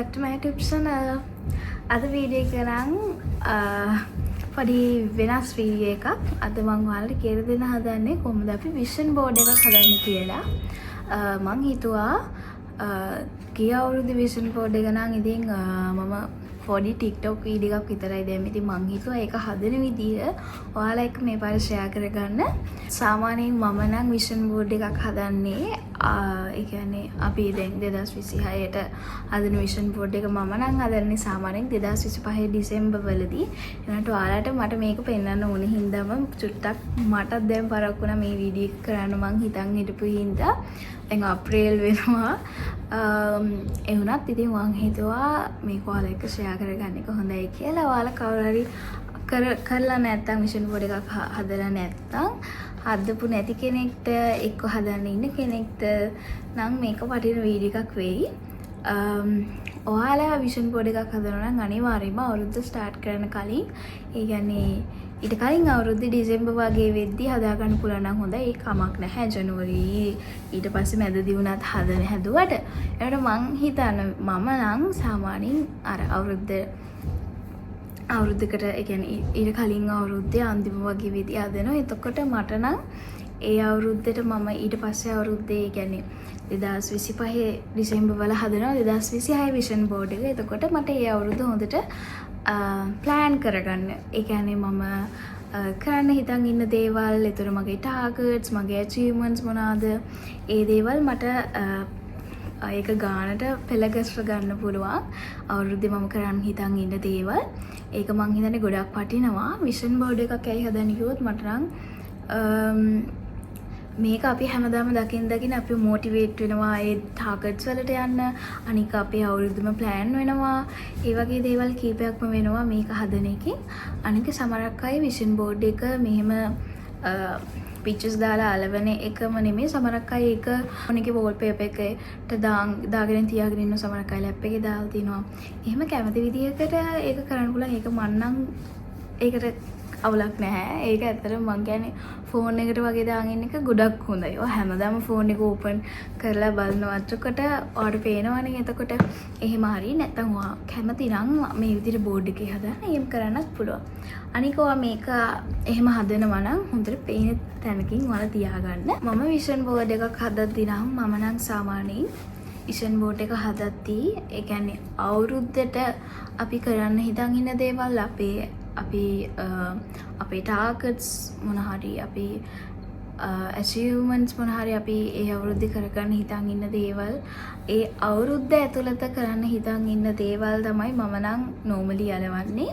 back to my YouTube channel. අද video එක නම් පොඩි වෙනස් වීඩියෝ එකක්. අද මම ඔයාලට කියලා දෙන්න හදන්නේ කොහොමද අපි විෂන් බෝඩ් එකක් හදන්නේ කියලා. මම හිතුවා ගිය අවුරුද්දේ විෂන් බෝඩ් එක නම් ඉතින් මම පොඩි TikTok වීඩියෝ එකක් විතරයි දැම්මේ. ඉතින් මම හිතුවා ඒක හදන විදිය ඔයාලා එක්ක මේ පාර ෂෙයා කරගන්න. සාමාන්‍යයෙන් මම නම් විෂන් බෝඩ් එකක් හදන්නේ ඒ කියන්නේ අපි දැන් 2026ට හදන විෂන් බෝඩ් එක මම නම් හදන්නේ සාමාන්‍යයෙන් 2025 දෙසැම්බර් වලදී. එනකොට ඔයාලට මට මේක පෙන්වන්න ඕනේ හින්දාම චුට්ටක් මටත් දැන් පරක් වුණා මේ වීඩියෝ එක කරන්න මං හිතන් හිටපු හින්දා. දැන් අප්‍රේල් වෙනවා. ඒ වුණත් ඉතින් මං හිතුවා මේක ඔයාලා එක්ක ෂෙයා කරගන්න එක හොඳයි කියලා. ඔයාලා කවුරු හරි කරලා නැත්තම් විෂන් බෝඩ් එකක් හදලා නැත්තම් හදපු නැති කෙනෙක්ට එක්ක හදන්න ඉන්න කෙනෙක්ට නම් මේක වටින වීඩියෝ එකක් වෙයි. ඔයාලා විෂන් බෝඩ් එකක් හදනවා නම් අනිවාර්යයෙන්ම අවුරුද්ද ස්ටාර්ට් කරන කලින් ඒ කියන්නේ ඊට කලින් අවුරුද්දේ දෙසැම්බර් වගේ වෙද්දී හදා ගන්න පුළුවන් නම් හොඳයි. ඒක කමක් නැහැ. ජනවාරි ඊට පස්සේ මැදදී වුණත් හැදුවට. ඒකට මං හිතන්නේ මම නම් සාමාන්‍යයෙන් අර අවුරුද්දකට ඒ කියන්නේ ඊට කලින් අවුරුද්දේ අන්තිම වගේ වෙදී හදනවා. එතකොට මට නම් ඒ අවුරුද්දේට මම ඊට පස්සේ අවුරුද්දේ ඒ කියන්නේ 2025 දෙසැම්බර් වල හදනවා 2026 විෂන් බෝඩ් එක. එතකොට මට ඒ අවුරුද්ද හොඳට ප්ලෑන් කරගන්න. ඒ කියන්නේ මම කරන්න හිතන් ඉන්න දේවල්, ඒතර මගේ ටාගට්ස්, මගේ අචීව්මන්ට්ස් මොනවාද? ඒ දේවල් මට ඒක ගානට පෙළගස්ව ගන්න පුළුවන්. අවුරුද්දේ මම කරන්න හිතන් ඉන්න දේවල්. ඒක මං හිතන්නේ ගොඩක් වටිනවා. විෂන් බෝඩ් එකක් ඇයි හදන්න කිව්වොත් මට නම් මේක අපි හැමදාම දකින් අපි මොටිවේට් වෙනවා ඒ ටාගට්ස් වලට යන්න. අනික අපේ අවුරුද්දම ප්ලෑන් වෙනවා. ඒ වගේ දේවල් කීපයක්ම වෙනවා මේක හදන එකෙන්. අනික සමහරක් අය විෂන් බෝඩ් එක මෙහෙම පික්චර්ස් දාලා අලවන එකම නෙමෙයි. සමහරක් අය ඒක මොනිකේ වෝල්පේපර් එකට දාගෙන තියාගෙන ඉන්න සමහරක් අය ලැප් එකේ දාලා තිනවා. එහෙම කැමති විදිහකට ඒක කරන්න පුළුවන්. ඒක මන්නම් ඒකට අවුලක් නැහැ. ඒක ඇත්තටම මං කියන්නේ ෆෝන් එකට වගේ දාගෙන එක ගොඩක් හොඳයි. ඔය හැමදාම ෆෝන් එක ඕපන් කරලා බලනවත්කොට ඔයාලට පේනවනේ. එතකොට එහෙම හරි නැත්නම් ඔයා කැමති නම් මේ විදිහට බෝඩ් එකේ හදාන්න එහෙම කරන්නත් පුළුවන්. අනික ඔයා මේක එහෙම හදනවා නම් හොඳට පේන තැනකින් ඔයාලා තියාගන්න. මම විෂන් බෝඩ් එකක් හදද්දී නම් මම නම් සාමාන්‍යයෙන් විෂන් බෝඩ් එක හදද්දී ඒ කියන්නේ අවුරුද්දට අපි කරන්න හිතන් ඉන්න දේවල් අපේ ටාගට්ස් මොන හරි අපි අචීව්මන්ට්ස් මොන හරි අපි ඒ අවුරුද්දේ කරගන්න හිතන් ඉන්න දේවල් ඒ අවුරුද්ද ඇතුළත කරන්න හිතන් ඉන්න දේවල් තමයි මම නම් normally යලවන්නේ.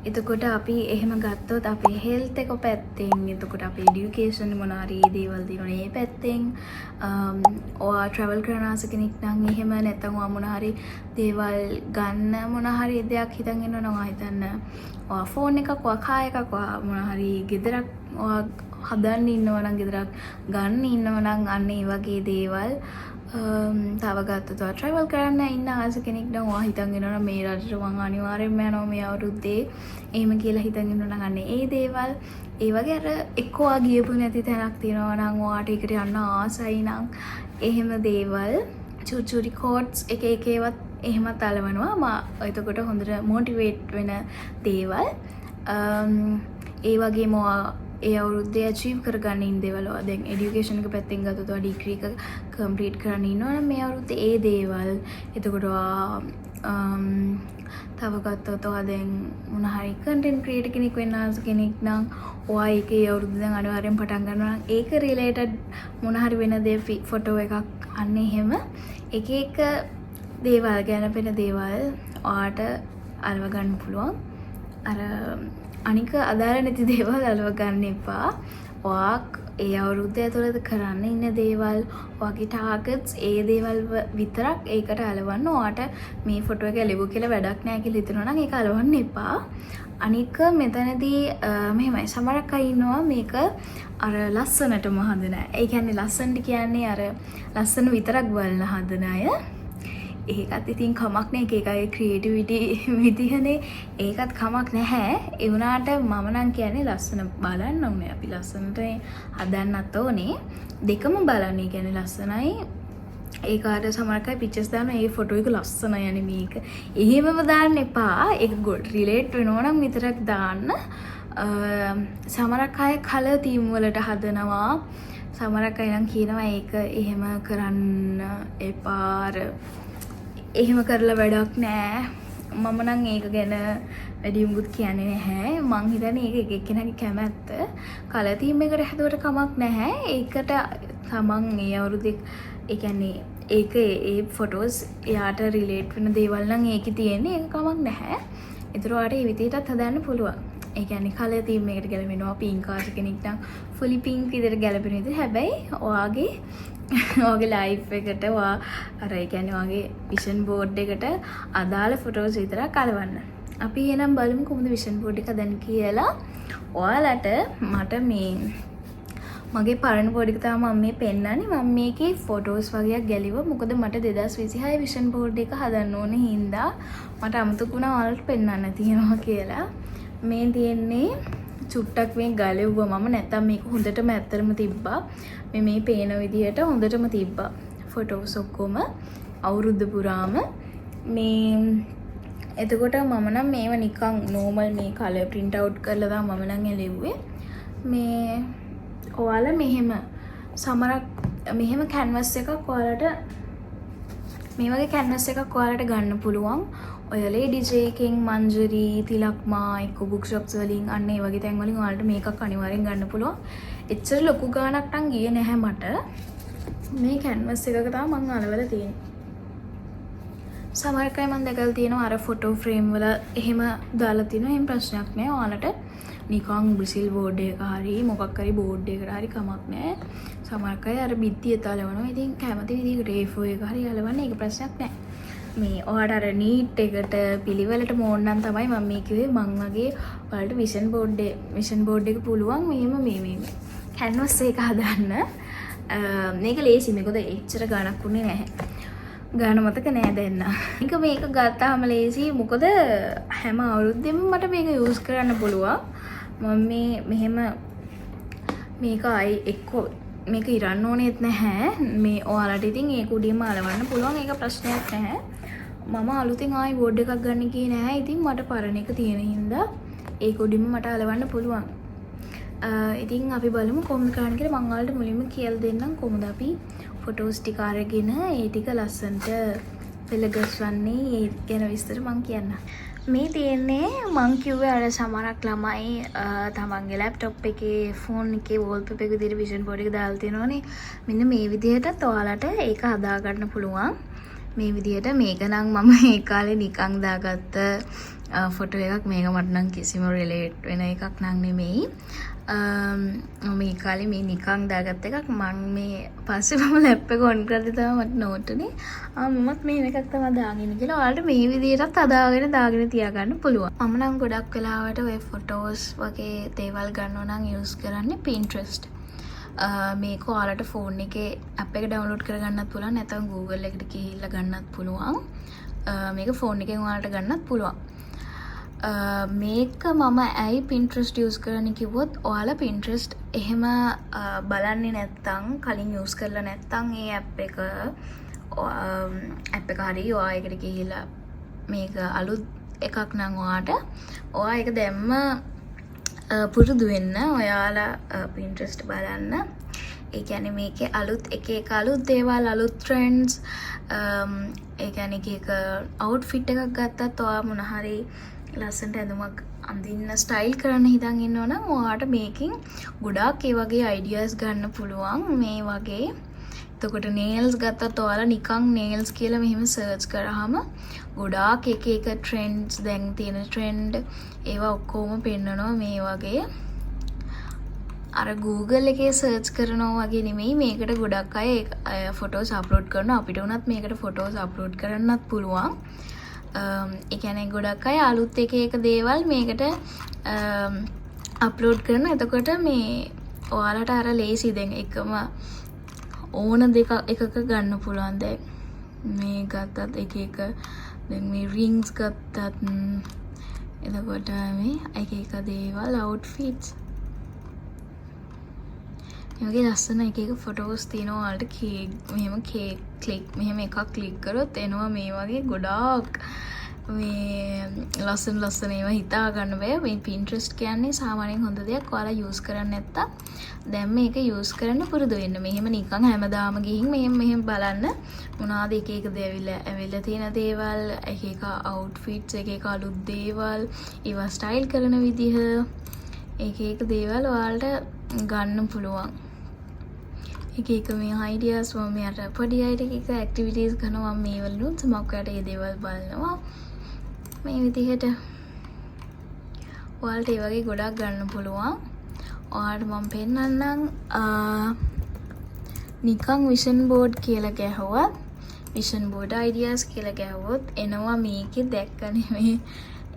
එතකොට අපි එහෙම ගත්තොත් අපේ හෙල්ත් එක පැත්තෙන්, එතකොට අපේ এডুকেෂන් මොන හරි දේවල් දිනන ඒ පැත්තෙන් ඔයා ට්‍රැවල් කරන ආස කෙනෙක් නම් එහෙම නැත්නම් ඔයා මොන හරි දේවල් ගන්න මොන හරි දෙයක් හිතන් ඉන්නවා නම් ඔයා හිතන්න ඔයා ෆෝන් එකක් ඔයා කාර් එකක් ඔයා මොන හරි ගෙදරක් ඔයා හදන්න ඉන්නවා නම් ගෙදරක් ගන්න ඉන්නවා නම් අන්න ඒ වගේ දේවල් තව ගත්තොත් ඔයා ට්‍රැවල් කරන්න ඉන්න ආස කෙනෙක් නම් ඔයා හිතන් ඉන්නවා මේ රටට මං අනිවාර්යෙන්ම යනවා මේ අවුරුද්දේ එහෙම කියලා හිතන් ඉන්නවා නම් අන්න ඒ දේවල් ඒ වගේ අර එක්කෝ ආ ගියපු නැති තැනක් තියෙනවා නම් ඔයාට ඒකට යන්න ආසයි නම් එහෙම දේවල් චුටි කෝඩ්ස් එක ඒවත් එහෙමත් අලවනවා. එතකොට හොඳට මොටිවේට් වෙන දේවල් ඒ වගේම ඒ අවුරුද්දේ අචීව් කරගන්න ඉන්න දේවල්. දැන් এডুকেෂන් එක පැත්තෙන් ගත්තොත් ඔයා ඩිග්‍රී එක කම්ප්ලීට් කරන්න ඉන්නවා නම් මේ අවුරුද්දේ ඒ දේවල්. එතකොට තව ගත්තොත් ඔයා දැන් මොන හරි කන්ටෙන්ට් ක්‍රියේටර් කෙනෙක් වෙන්න ආස කෙනෙක් නම් ඔයා ඒකේ අවුරුද්ද දැන් අනිවාර්යෙන් පටන් ගන්නවා නම් ඒක රිලේටඩ් මොන හරි වෙන දේ ෆොටෝ එකක් අන්න එහෙම එක එක දේවල් ගැන පෙන දේවල් ඔයාට අලව ගන්න පුළුවන්. අර අනික අදාළ නැති දේවල් අලව ගන්න එපා. ඔයා ඒ අවුරුද්ද ඇතුළත කරන්න ඉන්න දේවල්, ඔයාගේ ටාගට්ස් ඒ දේවල් විතරක් ඒකට අලවන්න. ඔයාට මේ ෆොටෝ එක ලැබුව කියලා වැඩක් නැහැ කියලා හිතනවා නම් ඒක අලවන්න එපා. අනික මෙතනදී මෙහෙමයි සමහරක් අය ඉන්නවා මේක අර ලස්සනටම හදන අය. ඒ කියන්නේ ලස්සනට කියන්නේ අර ලස්සන විතරක් බලන හදන අය. ඒකත් ඉතින් කමක් නෑ. එක එකගේ ක්‍රියේටිවිටි විදිහනේ. ඒකත් කමක් නැහැ. ඒ වුණාට මම නම් කියන්නේ ලස්සන බලන්න ඕනේ. අපි ලස්සනට හදන්නත් ඕනේ. දෙකම බලන්න. ඒ කියන්නේ ලස්සනයි ඒක අර සමහරක් අය පික්චර්ස් දාන ඒ ෆොටෝ එක ලස්සනයි යන්නේ මේක. එහෙමම දාන්න එපා. ඒක රිලේට් වෙනවා නම් විතරක් දාන්න. සමහරක් අය කලර් තීම් වලට හදනවා. සමහරක් අය නම් කියනවා ඒක එහෙම කරන්න එපා. එහෙම කරලා වැඩක් නෑ. මම නම් ඒක ගැන වැඩිමුත් කියන්නේ නැහැ. මං හිතන්නේ ඒක එක එක්කෙනාගේ කැමැත්ත. කලර් තීම් එකට හැදුවට කමක් නැහැ. ඒකට තමන් ඒ අවුරුද්දේ ඒ කියන්නේ ඒක ඒ ෆොටෝස් එයාට රිලේට් වෙන දේවල් නම් ඒකේ තියෙන්නේ. ඒක කමක් නැහැ. ඒතර ඔයාට ඒ විදිහටත් හදන්න පුළුවන්. ඒ කියන්නේ කලර් තීම් එකකට ගැලපෙනවා. පින්ක් ආස කෙනෙක් නම් ෆුලි පින්ක් විදිහට ගැලපෙන විදිහ. හැබැයි ඔයාගේ ලයිෆ් එකට ඔයා අර ඒ කියන්නේ ඔයාගේ විෂන් බෝඩ් එකට අදාළ ෆොටෝස් විතරක් අලවන්න. අපි එහෙනම් බලමු කොහොමද විෂන් බෝඩ් එක හදන්නේ කියලා. ඔයාලට මට මේ මගේ පරණ බෝඩ් එක තමයි මම මේ පෙන්නන්නේ. මම මේකේ ෆොටෝස් වගේක් ගැලුවා. මොකද මට 2026 විෂන් බෝඩ් එක හදන්න ඕනේ හින්දා මට අමතක වුණා ඔයාලට පෙන්නන්න තියෙනවා කියලා. මේ තියෙන්නේ චුට්ටක් මේ ගලෙව්වා මම. නැත්තම් මේක හොඳටම ඇත්තරම තිබ්බා. මේ පේන විදිහට හොඳටම තිබ්බා ෆොටෝස් ඔක්කොම අවුරුද්ද පුරාම. මේ එතකොට මම නම් මේව නිකන් නෝමල් මේ කලර් print out කරලා තමයි මම නම් එලෙව්වේ. මේ ඔයාලා මෙහෙම සමරක් මෙහෙම canvas එකක් ඔයාලට මේ වගේ canvas එකක් ඔයාලට ගන්න පුළුවන්. ඔය ලේඩි ජේකින් මංජරි තිලක්මා එක්ක බුක් ෂොප්ස් වලින් අන්න ඒ වගේ තැන් වලින් ඔයාලට මේකක් අනිවාර්යෙන් ගන්න පුළුවන්. එච්චර ලොකු ගාණක් නම් ගියේ නැහැ මට. මේ canvas එකක තමයි මම අලවලා තියෙන්නේ. සමහර කයි මම දැකලා තියෙනවා අර ෆොටෝ ෆ්‍රේම් වල එහෙම දාලා තියෙනවා. එහෙම ප්‍රශ්නයක් නෑ. ඔයාලට නිකන් බ්‍රිසිල් බෝඩ් එක හරි මොකක් හරි බෝඩ් එකකට හරි කමක් නෑ. සමහර කයි අර බිත්තිය තලවනවා. ඉතින් කැමති විදිහකට A4 එක හරි අලවන්න ඒක ප්‍රශ්නයක් නෑ. මේ ඔයාට අර නීට් එකට පිළිවෙලට මෝන් නම් තමයි මම මේ කිව්වේ. මං වගේ ඔයාලට විෂන් බෝඩ් එක පුළුවන් මෙහෙම මේ canvas එක හදන්න. මේක ලේසි. මේකද එච්චර ගණක් උනේ නැහැ. ගාන මතක නෑ දෙන්න. මේක ගත්තාම ලේසි. මොකද හැම අවුරුද්දෙම මට මේක යූස් කරන්න පුළුවන්. මම මෙහෙම මේක අයි එක්කෝ මේක ඉරන්න ඕනෙත් නැහැ. මේ ඔයාලට ඉතින් ඒක උඩින්ම අලවන්න පුළුවන්. ඒක ප්‍රශ්නයක් නැහැ. මම අලුතෙන් ආයි බෝඩ් එකක් ගන්න ගියේ නැහැ. ඉතින් මට පරණ එක තියෙන හින්දා ඒක උඩින්ම මට අලවන්න පුළුවන්. ඉතින් අපි බලමු කොහොමද කරන්න කියලා. මම ඔයාලට මුලින්ම කියලා දෙන්නම් කොහොමද අපි ෆොටෝස් ටික අරගෙන ඒ ටික ලස්සනට පෙළගස්වන්නේ. ඒ ගැන විස්තර මම කියන්න. මේ තියෙන්නේ මං කිව්වේ අර සමහරක් ළමයි තමන්ගේ ලැප්ටොප් එකේ ෆෝන් එකේ වෝල්පේපර් එක විදිහට විෂන් බෝඩ් එක දාලා තියෙනවනේ. මෙන්න මේ විදිහටත් ඔයාලට ඒක හදා ගන්න පුළුවන්. මේ විදිහට මේක නම් මම ඒ කාලේ නිකන් දාගත්ත ෆොටෝ එකක්. මේක මට නම් කිසිම රිලේට් වෙන එකක් නම් නෙමෙයි. මේ කාලේ මේ නිකන් දාගත්ත එකක්. මම මේ පස්සේ මම ලැප් එක ඔන් කරලා තමයි මට නෝටුනේ. මමත් මේ එකක් තමයි දාගෙන කියලා. ඔයාලට මේ විදිහටත් දාගෙන තියාගන්න පුළුවන්. මම නම් ගොඩක් වෙලාවට ඔය ෆොටෝස් වගේ දේවල් ගන්නව නම් යූස් කරන්නේ Pinterest. මේක ඔයාලට ෆෝන් එකේ ඇප් එක ඩවුන්ලෝඩ් කරගන්නත් පුළුවන්. නැත්නම් Google එකට ගිහිල්ලා ගන්නත් පුළුවන්. මේක ෆෝන් එකෙන් ඔයාලට ගන්නත් පුළුවන්. මේක මම ඇයි Pinterest යූස් කරන්න කිව්වොත් ඔයාලා Pinterest එහෙම බලන්නේ නැත්නම් කලින් යූස් කරලා නැත්නම් ඒ ඇප් එක හරි ඔයා එකට ගිහිල්ලා මේක අලුත් එකක් නම් ඔයා ඒක දැම්ම පුරුදු වෙන්න ඔයාලා Pinterest බලන්න. ඒ කියන්නේ මේකේ අලුත් දේවල් අලුත් ට්‍රෙන්ඩ්ස් ඒ කියන්නේ එක අවුට්ෆිට් එකක් ගත්තත් ඔයා මොන හරි ලස්සනට ඇඳුමක් අඳින්න ස්ටයිල් කරන්න හිතන් ඉන්නවනම් ඔයාට මේකෙන් ගොඩාක් ඒ වගේ අයිඩියාස් ගන්න පුළුවන්. මේ වගේ එතකොට නේල්ස් ගත්තත් ඔයාලා නිකන් නේල්ස් කියලා මෙහෙම සර්ච් කරාම ගොඩාක් එක ට්‍රෙන්ඩ්ස් දැන් තියෙන ට්‍රෙන්ඩ් ඒවා ඔක්කොම පෙන්නනවා. මේ වගේ අර Google එකේ සර්ච් කරනවා වගේ නෙමෙයි. මේකට ගොඩක් අය ෆොටෝස් අප්ලෝඩ් කරනවා. අපිට උනත් මේකට ෆොටෝස් අප්ලෝඩ් කරන්නත් පුළුවන්. ඒ කියන්නේ ගොඩක් අය අලුත් එක දේවල් මේකට අප්ලෝඩ් කරන. එතකොට මේ ඔයාලට අර ලේසි දැන් එකම ඕන එකක ගන්න පුළුවන්. දැන් මේ ගත්තත් එක දැන් මේ රින්ග්ස් ගත්තත් එතකොට මේ එක දේවල් අවුට්ෆිට්ස් මේ වගේ ලස්සන එක එක ෆොටෝස් තියෙනවා ඔයාලට කේක් මෙහෙම කේක් ක්ලික් මෙහෙම එකක් ක්ලික් කරොත් එනවා මේ වගේ ගොඩාක් මේ ලස්සන ඒවා හිතා ගන්න බෑ. මේ Pinterest කියන්නේ සාමාන්‍යයෙන් හොඳ දෙයක්. ඔයාලා යූස් කරන්නේ නැත්තම් දැන් මේක යූස් කරන්න පුරුදු වෙන්න. මෙහෙම නිකන් හැමදාම ගිහින් මෙහෙම බලන්න මොනවාද එක එක දේ ඇවිල්ලා තියෙන දේවල්, එක එක අවුට්ෆිට්ස්, එක එක අලුත් දේවල්, ඒවා ස්ටයිල් කරන විදිහ, එක එක දේවල් ඔයාලට ගන්න පුළුවන්. එක එක මේ අයිඩියාස් මම මෙයාට පොඩි අයට එක ඇක්ටිවිටීස් කරනවා මේ වලින් සමහරකට ඒ දේවල් බලනවා. මේ විදිහට ඔයාලට ඒ වගේ ගොඩක් ගන්න පුළුවන්. ඔයාලට මම පෙන්නන්නම් නිකන් විෂන් බෝඩ් කියලා ගැහුවත් විෂන් බෝඩ් අයිඩියාස් කියලා ගැහුවොත් එනවා මේකේ දැක්ක නෙමෙයි.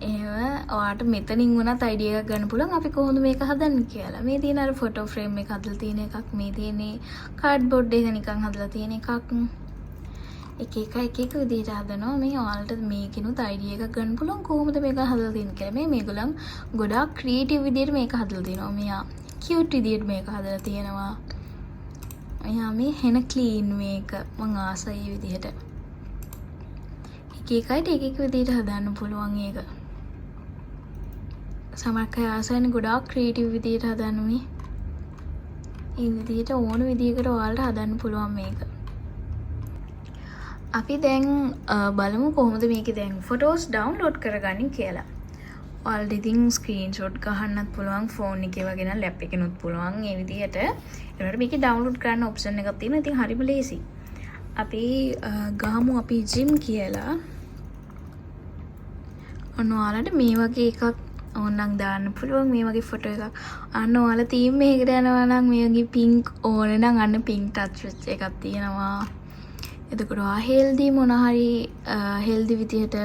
එහෙම ඔයාලට මෙතනින් වුණත් අයිඩියා එකක් ගන්න පුළුවන් අපි කොහොමද මේක හදන්නේ කියලා. මේ තියෙන අර ෆොටෝ ෆ්‍රේම් එක හදලා තියෙන එකක්, මේ තියෙන්නේ කාඩ්බෝඩ් එක නිකන් හදලා තියෙන එකක්. එක එක විදිහට හදනවා. මේ ඔයාලට මේකිනුත් අයිඩියා එකක් ගන්න පුළුවන් කොහොමද මේක හදලා තියෙන්නේ කියලා. මේගොල්ලන් ගොඩාක් ක්‍රියේටිව් විදිහට මේක හදලා තිනවා. මෙයා කියුට් විදිහට මේක හදලා තියෙනවා. එයා මේ හෙන ක්ලීන් මේක මං ආසයි ඒ විදිහට. එක එක විදිහට හදන්න පුළුවන් ඒක. සමහරක් අය ආසයිනේ ගොඩාක් ක්‍රියේටිව් විදිහට හදන්න මේ. ඒ විදිහට ඕන විදිහකට ඔයාලට හදන්න පුළුවන් මේක. අපි දැන් බලමු කොහොමද මේකේ දැන් ෆොටෝස් ඩවුන්ලෝඩ් කරගන්නේ කියලා. ඔයාලට ඉතින් ස්ක්‍රීන්ෂොට් ගහන්නත් පුළුවන් ෆෝන් එකේ වගේ නම් ලැප් එකේනොත් පුළුවන්. ඒ විදිහට ඒකට මේකේ ඩවුන්ලෝඩ් කරන්න ඔප්ෂන් එකක් තියෙනවා. ඉතින් හරිම ලේසි. අපි ගහමු අපි ජිම් කියලා. ඔන්න ඔයාලට මේ වගේ එකක් ඕනනම් දාන්න පුළුවන්. මේ වගේ ෆොටෝ එකක්. අන්න ඔයාලා තීම් එකකට යනවා නම් මේ වගේ පින්ක් ඕන නම් අන්න පින්ක් ටච් වෙච්ච එකක් තියෙනවා. එතකොට ඔයා හෙල්දි මොන හරි හෙල්දි විදිහට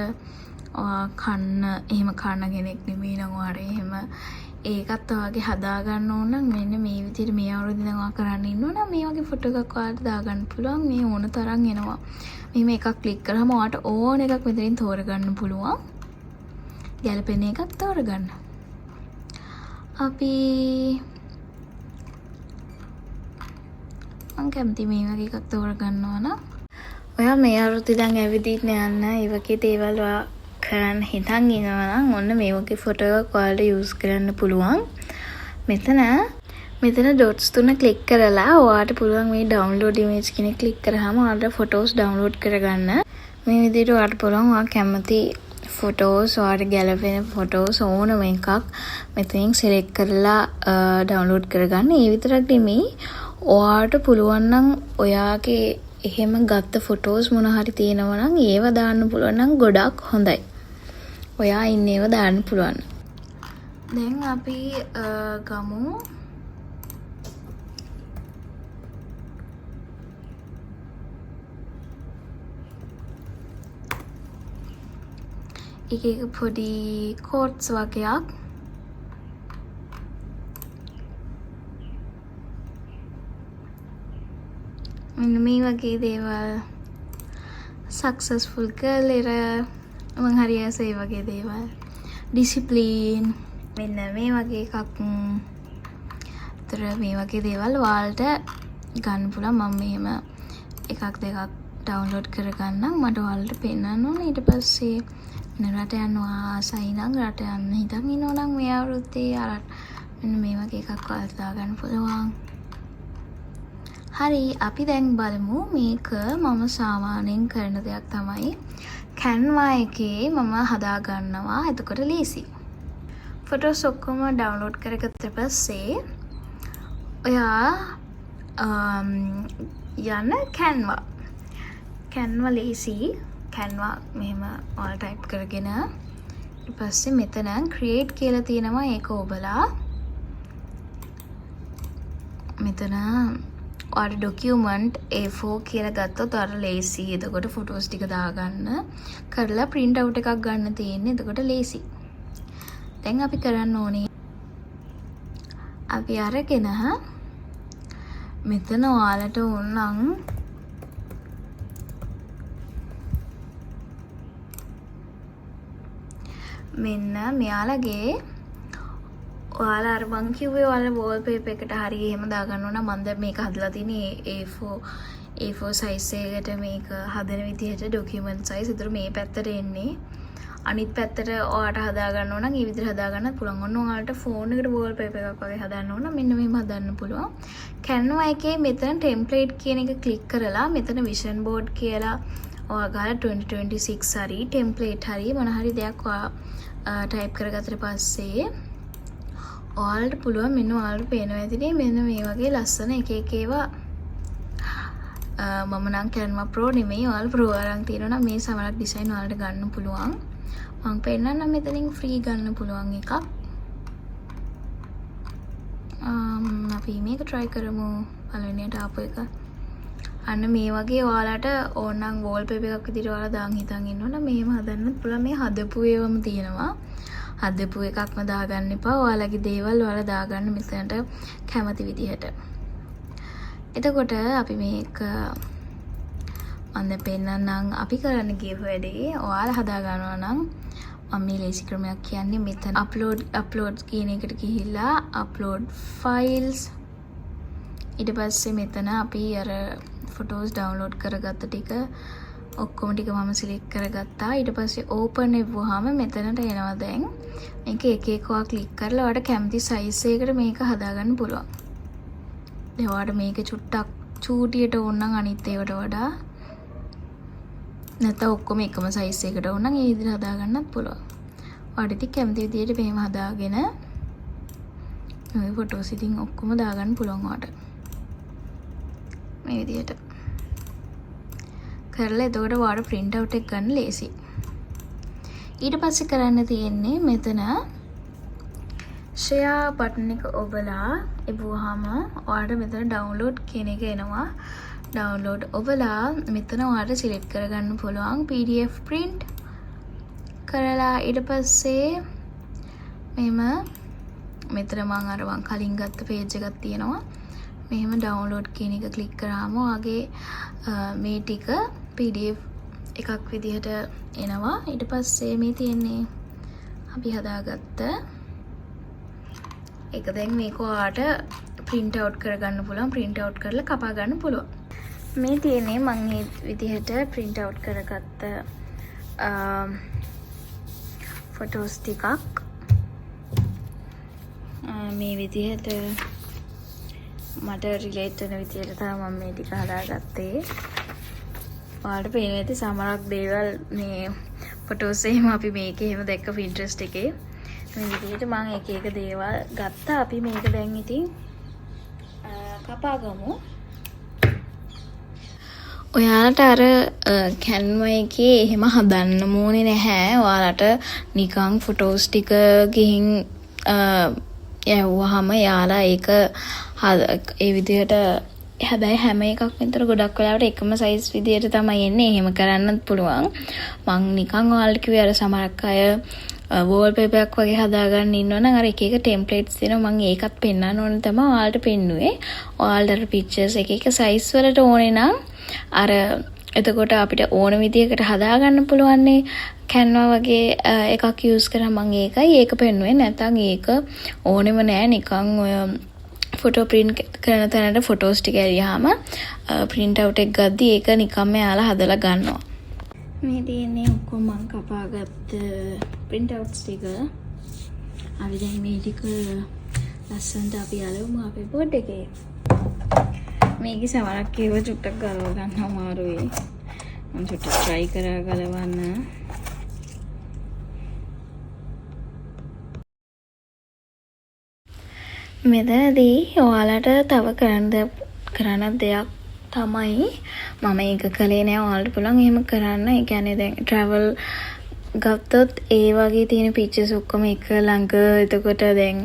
කන්න එහෙම කන්න කෙනෙක් නෙමෙයි නම් ඔයාට එහෙම ඒකත් ඔයාගේ හදා ගන්න ඕන නම් මෙන්න මේ විදිහට මේ අවුරුද්දේ නම් ඔයා කරන්න ඉන්නවා නම් මේ වගේ ෆොටෝ එකක් ඔයාලට දාගන්න පුළුවන්. මේ ඕන තරම් එනවා. මෙහෙම එකක් ක්ලික් කරාම ඔයාට ඕන එකක් මෙතනින් තෝරගන්න පුළුවන්. ගැලපෙන එකක් තෝරගන්න. අපි මම කැමති මේ වගේ එකක් තෝරගන්නවා නම් ඔයා මේ අවුරුද්දේ දැන් ඇවිදින්න යන්න ඒ වගේ දේවල් ඔයා කරන්න හිතන් ඉනවා නම් ඔන්න මේ වගේ ෆොටෝ එකක් ඔයාලට යූස් කරන්න පුළුවන්. මෙතන ඩොට්ස් තුන ක්ලික් කරලා ඔයාට පුළුවන් මේ ඩවුන්ලෝඩ් ඉමේජ් කෙනෙක් ක්ලික් කරාම ඔයාලට ෆොටෝස් ඩවුන්ලෝඩ් කරගන්න. මේ විදිහට ඔයාලට පුළුවන් ඔයා කැමති ෆොටෝස් ඔයාලට ගැලපෙන ෆොටෝස් ඕනම එකක් මෙතනින් සිලෙක්ට් කරලා ඩවුන්ලෝඩ් කරගන්න. ඒ විතරක් නෙමෙයි ඔයාට පුළුවන් නම් ඔයාගේ එහෙම ගත්ත ෆොටෝස් මොන හරි තියෙනවා නම් ඒව දාන්න පුළුවන් නම් ගොඩක් හොඳයි. ඔයා ඉන්නේව දාන්න පුළුවන්. දැන් අපි ගමු එක පොඩි කෝට්ස් වගේක්. මෙන්න මේ වගේ දේවල් සක්සස්ෆුල් ගර්ල් එර මං හරි ආසයි ඒ වගේ දේවල්. ඩිසිප්ලින් මෙන්න මේ වගේ එකක්. තර මේ වගේ දේවල් ඔයාලට ගන්න පුළුවන්. මම මෙහෙම එකක් දෙකක් ඩවුන්ලෝඩ් කරගන්නම්. මට ඔයාලට පෙන්නන්න ඕනේ. ඊට පස්සේ වෙන රට යනවා ආසයි නම් රට යන්න හිතන් ඉන්නවා නම් මේ අවුරුද්දේ මෙන්න මේ වගේ එකක් ඔයාලට දාගන්න පුළුවන්. හරි අපි දැන් බලමු මේක මම සාමාන්‍යයෙන් කරන දෙයක් තමයි Canva එකේ මම හදා ගන්නවා. එතකොට ලීසි. ෆොටෝස් ඔක්කොම ඩවුන්ලෝඩ් කරගත්ත පස්සේ ඔයා යන්න Canva ලීසි. Canva මෙහෙම ඔයාලා ටයිප් කරගෙන ඊට පස්සේ මෙතන create කියලා තියෙනවා. ඒක ඔබලා මෙතන ඔයාට ඩොකියුමන්ට් A4 කියලා ගත්තොත් ඔයාට ලේසි. එතකොට ෆොටෝස් ටික දාගන්න කරලා print out එකක් ගන්න තියෙන්නේ. එතකොට ලේසි. දැන් අපි කරන්න ඕනේ අපි අරගෙන මෙතන ඔයාලට ඕනනම් මෙන්න මෙයාලගේ ඔයාලා අර මං කිව්වේ ඔයාලා wallpaper එකට හරි එහෙම දාගන්න ඕන. මම දැන් මේක හදලා තියෙන්නේ A4 size එකකට මේක හදන විදිහට document size. ඒතර මේ පැත්තට එන්නේ. අනිත් පැත්තට ඔයාලට හදා ගන්න ඕන නම් මේ විදිහට හදා ගන්නත් පුළුවන්. ඔන්න ඔයාලට ෆෝන් එකට wallpaper එකක් වගේ හදන්න ඕන. මෙන්න මෙහෙම හදන්න පුළුවන්. Canva එකේ මෙතන template කියන එක ක්ලික් කරලා මෙතන vision board කියලා ඔයාලා 2026 හරි template හරි මොන හරි දෙයක් ඔයා type කරගත්තට පස්සේ ඔයාලට පුළුවන් මෙන්න ඔයාලට පේනවා ඇතිනේ මෙන්න මේ වගේ ලස්සන එක එක ඒවා මම නම් Canva Pro නෙමෙයි ඔයාලා Pro අරන් තියෙනවා නම් මේ සමහරක් ඩිසයින් ඔයාලට ගන්න පුළුවන්. මම පෙන්නන්නම් මෙතනින් ෆ්‍රී ගන්න පුළුවන් එකක්. අපි මේක try කරමු. පළවෙනියට ආපු එක. අන්න මේ වගේ ඔයාලට ඕනනම් wallpaper එකක් විදිහට ඔයාලා දාන් හිතන් ඉන්නවනම් මේව හදන්නත් පුළුවන්. මේ හදපු ඒවම තියෙනවා. හදපු එකක්ම දාගන්න එපා. ඔයාලගේ දේවල් ඔයාලා දාගන්න මෙතනට කැමති විදිහට. එතකොට අපි මේක මම පෙන්නන්නම් අපි කරන්න ගිය වැඩේ ඔයාලා හදා ගන්නවා නම් මම මේ ලේසි ක්‍රමයක් කියන්නේ මෙතන upload කියන එකට ගිහිල්ලා upload files ඊට පස්සේ මෙතන අපි අර photos download කරගත්ත ටික ඔක්කොම ටික මම select කරගත්තා. ඊට පස්සේ open එවුවාම මෙතනට එනවා දැන්. මේක එක එක ඔයා click කරලා ඔයාලට කැමති size එකකට මේක හදාගන්න පුළුවන්. දැන් ඔයාලට මේක චුට්ටක් චූටියට ඕන නම් අනිත් ඒවට වඩා නැත්නම් ඔක්කොම එකම size එකකට ඕන නම් ඒ විදිහට හදාගන්නත් පුළුවන්. ඔයාලට ඉතින් කැමති විදිහට මේව හදාගෙන මේ photos ඉතින් ඔක්කොම දාගන්න පුළුවන් ඔයාලට. මේ විදිහට කරලා එතකොට ඔයාලට print out එක ගන්න ලේසි. ඊට පස්සේ කරන්න තියෙන්නේ මෙතන share button එක ඔබලා එවුවාම ඔයාලට මෙතන download කියන එක එනවා. download ඔබලා මෙතන ඔයාලට select කරගන්න පුළුවන් PDF print කරලා ඊට පස්සේ මෙතන මම කලින් ගත්ත page එකක් තියෙනවා. මෙහෙම download කියන එක click කරාම ඔයාගේ මේ ටික PDF එකක් විදිහට එනවා. ඊට පස්සේ මේ තියෙන්නේ අපි හදාගත්ත ඒක දැන් මේක ඔයාලට print out කරගන්න පුළුවන්. print out කරලා කපා ගන්න පුළුවන්. මේ තියෙන්නේ මම මේ විදිහට print out කරගත්ත photos ටිකක් මේ විදිහට මට රිලේට් වෙන විදිහට තමයි මම මේ ටික හදාගත්තේ. ඔයාලට පේනවා ඇති සමහරක් දේවල් මේ ෆොටෝස් එහෙම අපි මේකේ එහෙම දැක්ක Pinterest එකේ. මේ විදිහට මම එක එක දේවල් ගත්තා. අපි මේක දැන් ඉතින් කපා ගමු. ඔයාලට අර Canva එකේ එහෙම හදන්න ඕනේ නැහැ. ඔයාලට නිකන් ෆොටෝස් ටික ගිහින් යවුවාම යාලා ඒක ඒ විදිහට හැබැයි හැම එකක් විතර ගොඩක් වෙලාවට එකම size විදිහට තමයි එන්නේ. එහෙම කරන්නත් පුළුවන්. මං නිකන් ඔයාලට කිව්වේ අර සමහරක් අය wallpaper එකක් වගේ හදාගන්න ඉන්නවනම් අර එක එක templates තියෙනවා. මම ඒකත් පෙන්වන්න ඕනේ තමයි ඔයාලට පෙන්නුවේ. ඔයාලට pictures එක එක size වලට ඕනේ නම් අර එතකොට අපිට ඕන විදිහකට හදාගන්න පුළුවන්නේ. Canva වගේ එකක් use කරා මම ඒක පෙන්නුවේ. නැත්නම් ඒක ඕනෙම නෑ. නිකන් ඔය ෆොටෝ print කරන තැනට photos ටික ඇරියාම print out එක ගද්දි ඒක නිකම්ම යාලා හදලා ගන්නවා. මේ තියෙන්නේ ඔක්කොම මම කපාගත්ත print outs ටික. අපි දැන් මේ ටික ලස්සනට අපි අලවමු අපේ board එකේ. මේකේ සමහරක් ඒව චුට්ටක් ගලව ගන්න අමාරුයි. මම චුට්ටක් try කරා ගලවන්න. මෙතනදී ඔයාලට තව කරන්න දෙයක් තමයි මම ඒක කළේ නෑ. ඔයාලට පුළුවන් එහෙම කරන්න. ඒ කියන්නේ දැන් travel ගත්තොත් ඒ වගේ තියෙන pictures ඔක්කොම එක ළඟ. එතකොට දැන්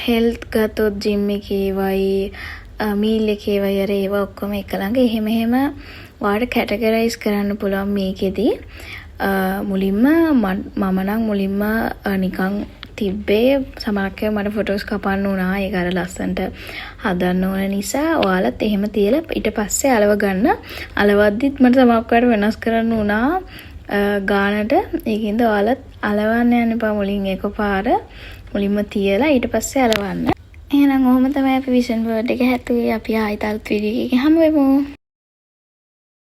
health ගත්තොත් gym එකේ වයි meal එකේ වයි අර ඒවා ඔක්කොම එක ළඟ. එහෙම ඔයාලට categorize කරන්න පුළුවන් මේකෙදී. මුලින්ම මම නම් මුලින්ම නිකන් තිබ්බේ සමහරක් මට ෆොටෝස් කපන්න උනා. ඒක අර ලස්සනට හදන්න ඕන නිසා ඔයාලත් එහෙම තියලා ඊට පස්සේ අලව ගන්න. අලවද්දිත් මට සමහරක් වෙනස් කරන්න උනා ගානට. ඒකින්ද ඔයාලත් අලවන්න යන්න එපා මුලින් එකපාර. මුලින්ම තියලා ඊට පස්සේ අලවන්න. එහෙනම් ඔහොම තමයි අපි විෂන් බෝඩ් එක හැදුවේ. අපි ආයෙත් අලුත් වීඩියෝ එකකින් හමු වෙමු.